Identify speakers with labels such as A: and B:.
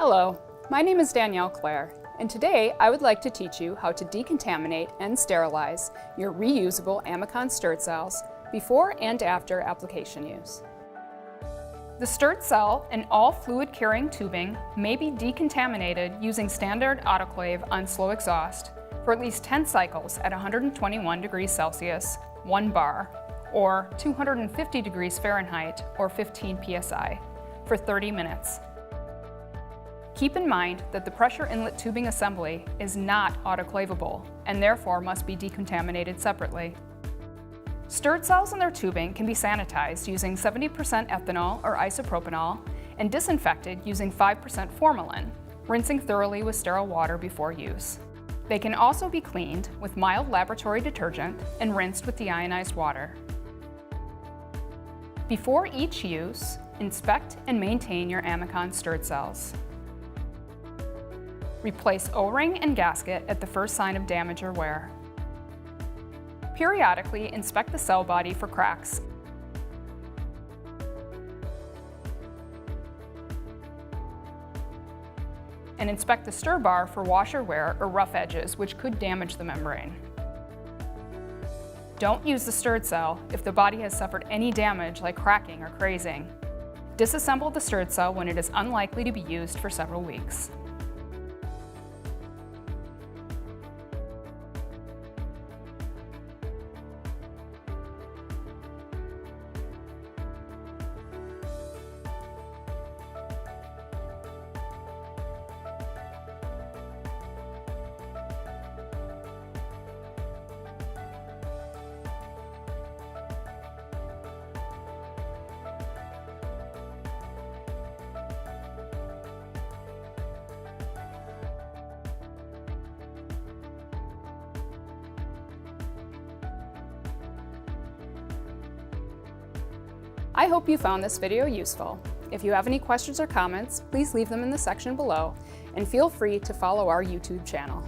A: Hello, my name is Danielle Clare, and today I would like to teach you how to decontaminate and sterilize your reusable Amicon Stirred Cells before and after application use. The stirred cell and all fluid-carrying tubing may be decontaminated using standard autoclave on slow exhaust for at least 10 cycles at 121 degrees Celsius, 1 bar, or 250 degrees Fahrenheit, or 15 psi, for 30 minutes. Keep in mind that the pressure inlet tubing assembly is not autoclavable and therefore must be decontaminated separately. Stirred cells and their tubing can be sanitized using 70% ethanol or isopropanol and disinfected using 5% formalin, rinsing thoroughly with sterile water before use. They can also be cleaned with mild laboratory detergent and rinsed with deionized water. Before each use, inspect and maintain your Amicon Stirred Cells. Replace O-ring and gasket at the first sign of damage or wear. Periodically inspect the cell body for cracks. And inspect the stir bar for washer wear or rough edges, which could damage the membrane. Don't use the stirred cell if the body has suffered any damage like cracking or crazing. Disassemble the stirred cell when it is unlikely to be used for several weeks. I hope you found this video useful. If you have any questions or comments, please leave them in the section below, and feel free to follow our YouTube channel.